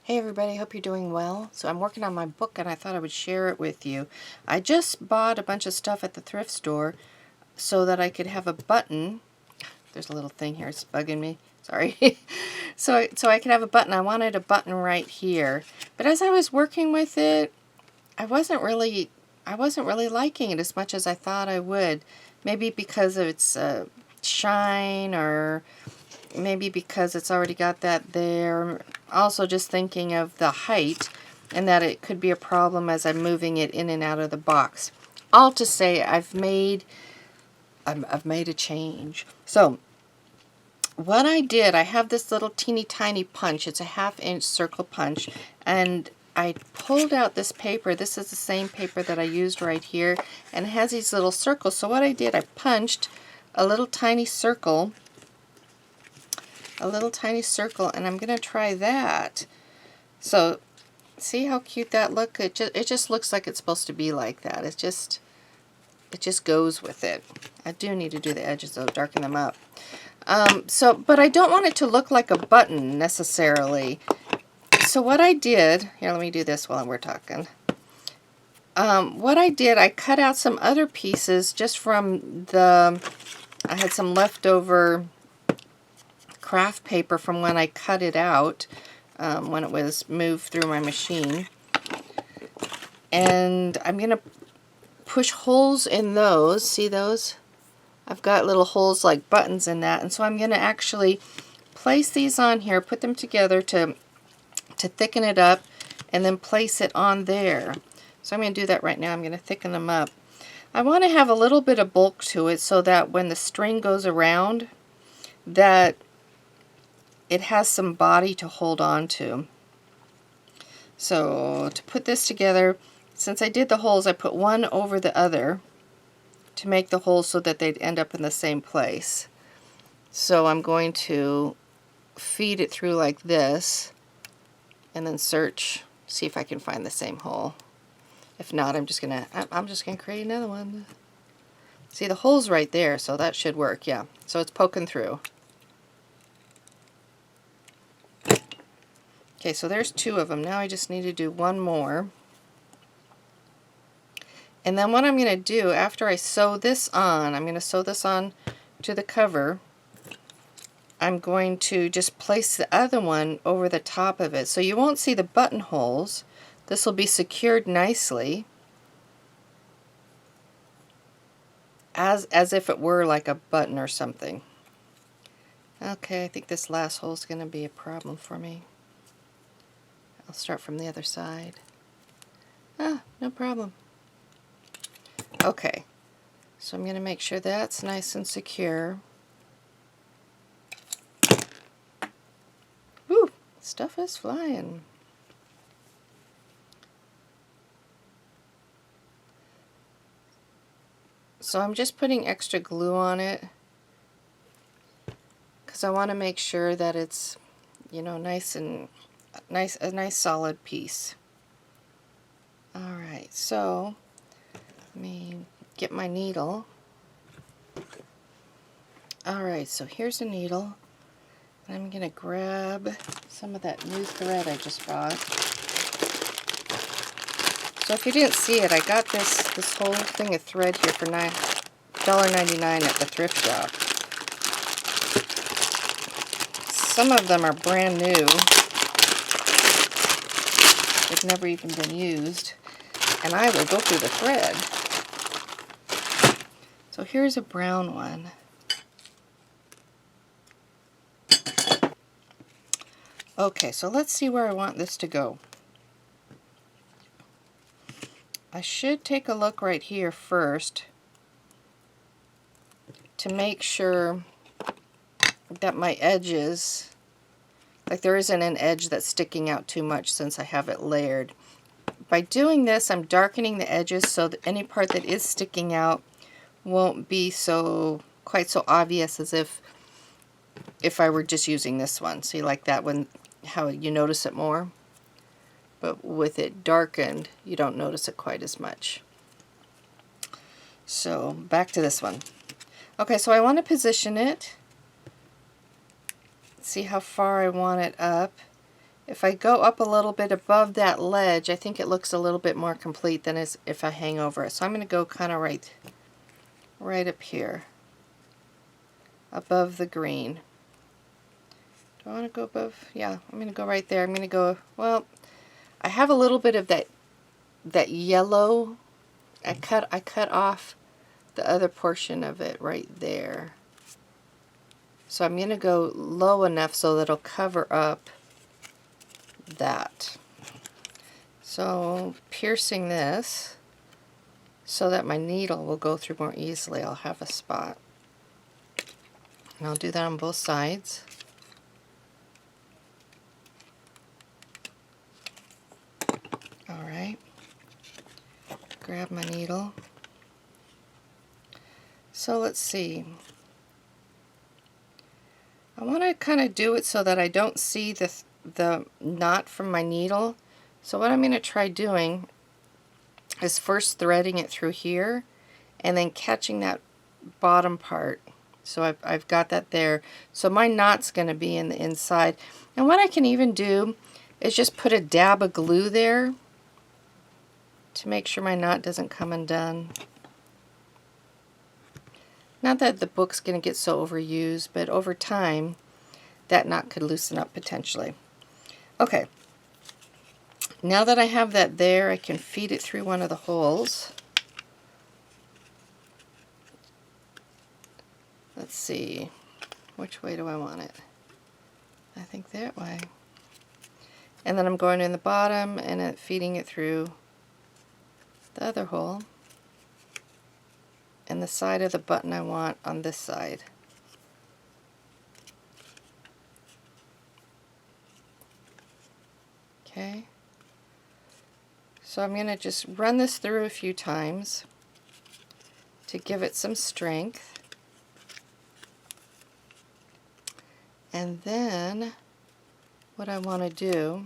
Hey everybody, hope you're doing well. So I'm working on my book and I thought I would share it with you. I just bought a bunch of stuff at the thrift store so that I could have a button. There's a little thing here, it's bugging me. Sorry. so I could have a button. I wanted a button right here. But as I was working with it, I wasn't really liking it as much as I thought I would. Maybe because of its shine, or maybe because it's already got that there. Also just thinking of the height and that it could be a problem as I'm moving it in and out of the box. All to say I've made a change. So what I did, I have this little teeny tiny punch. It's a 1/2 inch circle punch, and I pulled out this paper. This is the same paper that I used right here, and it has these little circles. So what I did, I punched a little tiny circle, and I'm going to try that. So see how cute that looks? It just looks like it's supposed to be like that. It just goes with it. I do need to do the edges though, darken them up. But I don't want it to look like a button necessarily. So what I did, here, let me do this while we're talking. What I did, I cut out some other pieces just from I had some leftover craft paper from when I cut it out, when it was moved through my machine. And I'm going to push holes in those. See those? I've got little holes like buttons in that. And so I'm going to actually place these on here, put them together to thicken it up, and then place it on there. So I'm going to do that right now. I'm going to thicken them up. I want to have a little bit of bulk to it so that when the string goes around, that it has some body to hold on to. So to put this together, since I did the holes, I put one over the other to make the holes so that they'd end up in the same place. So I'm going to feed it through like this and then search, see if I can find the same hole. If not, I'm just gonna create another one. See, the hole's right there, so that should work. Yeah, so it's poking through. Okay, so there's 2 of them. Now I just need to do one more. And then what I'm going to do, after I sew this on, I'm going to sew this on to the cover. I'm going to just place the other one over the top of it. So you won't see the buttonholes. This will be secured nicely, as if it were like a button or something. Okay, I think this last hole is going to be a problem for me. I'll start from the other side. Ah, no problem. Okay, so I'm going to make sure that's nice and secure. Woo, stuff is flying. So I'm just putting extra glue on it because I want to make sure that it's, you know, a nice solid piece. All right, so let me get my needle. All right, so here's a needle. And I'm going to grab some of that new thread I just bought. So if you didn't see it, I got this whole thing of thread here for $9.99 at the thrift shop. Some of them are brand new. They've never even been used. And I will go through the thread. So here's a brown one. Okay, so let's see where I want this to go. I should take a look right here first to make sure that my edges, like there isn't an edge that's sticking out too much since I have it layered. By doing this, I'm darkening the edges so that any part that is sticking out won't be quite so obvious as if I were just using this one. See, like that one, how you notice it more? But with it darkened, you don't notice it quite as much. So back to this one. Okay, so I want to position it. See how far I want it up. if I go up a little bit above that ledge, I think it looks a little bit more complete than as if I hang over it. So I'm going to go kind of right up here, above the green. Do I want to go above? Yeah, I'm going to go right there. I'm going to go, well, I have a little bit of that yellow. I cut off the other portion of it right there. So I'm going to go low enough so that it'll cover up that. So piercing this so that my needle will go through more easily. I'll have a spot. And I'll do that on both sides. Alright. Grab my needle. So let's see. I want to kind of do it so that I don't see the knot from my needle. So what I'm going to try doing is first threading it through here and then catching that bottom part. So I've got that there. So my knot's going to be in the inside. And what I can even do is just put a dab of glue there to make sure my knot doesn't come undone. Not that the book's going to get so overused, but over time, that knot could loosen up potentially. Okay, now that I have that there, I can feed it through one of the holes. Let's see, which way do I want it? I think that way. And then I'm going in the bottom and feeding it through the other hole. And the side of the button I want on this side. Okay. So I'm going to just run this through a few times to give it some strength. And then what I want to do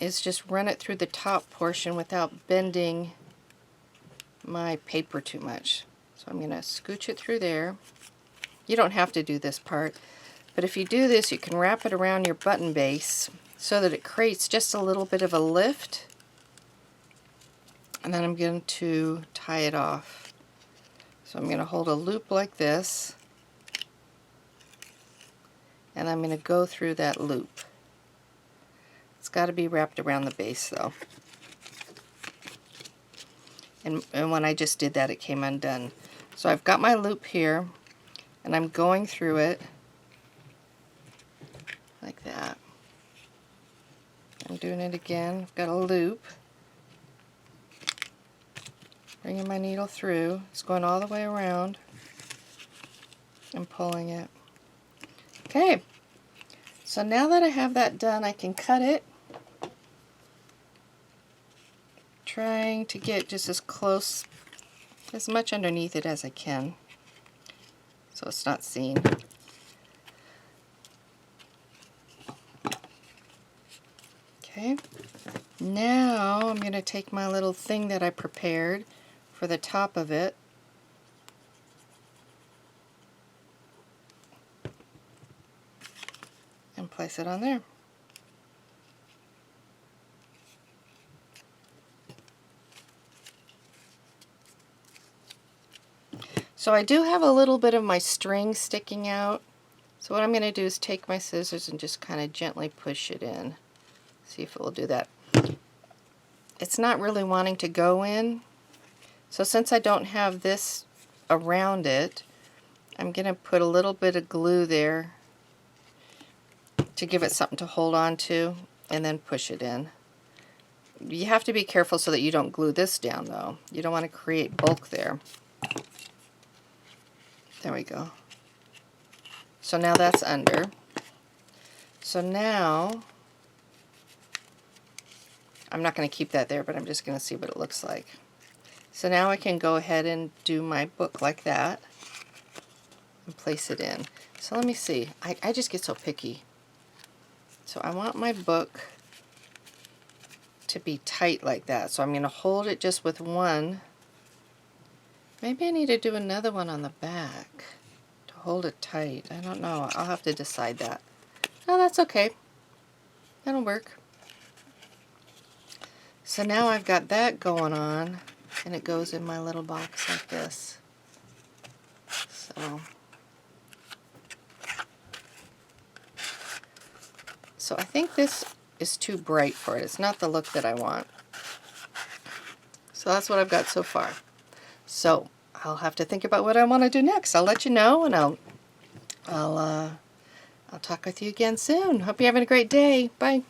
is just run it through the top portion without bending my paper too much. So I'm going to scooch it through there. You don't have to do this part, but if you do this, you can wrap it around your button base so that it creates just a little bit of a lift. And then I'm going to tie it off. So I'm going to hold a loop like this, and I'm going to go through that loop. It's got to be wrapped around the base though. And when I just did that, it came undone. So I've got my loop here, and I'm going through it like that. I'm doing it again. I've got a loop. Bringing my needle through. It's going all the way around and pulling it. Okay. So now that I have that done, I can cut it. Trying to get just as close, as much underneath it as I can, so it's not seen. Okay, now I'm going to take my little thing that I prepared for the top of it, and place it on there. So I do have a little bit of my string sticking out. So what I'm going to do is take my scissors and just kind of gently push it in. See if it will do that. It's not really wanting to go in. So since I don't have this around it, I'm going to put a little bit of glue there to give it something to hold on to, and then push it in. You have to be careful so that you don't glue this down though. You don't want to create bulk there. There we go. So now that's under. So now, I'm not going to keep that there, but I'm just going to see what it looks like. So now I can go ahead and do my book like that and place it in. So let me see. I just get so picky. So I want my book to be tight like that. So I'm going to hold it just with one. Maybe I need to do another one on the back to hold it tight. I don't know. I'll have to decide that. Oh, that's okay. That'll work. So now I've got that going on, and it goes in my little box like this. So I think this is too bright for it. It's not the look that I want. So that's what I've got so far. So I'll have to think about what I want to do next. I'll let you know, and I'll talk with you again soon. Hope you're having a great day. Bye.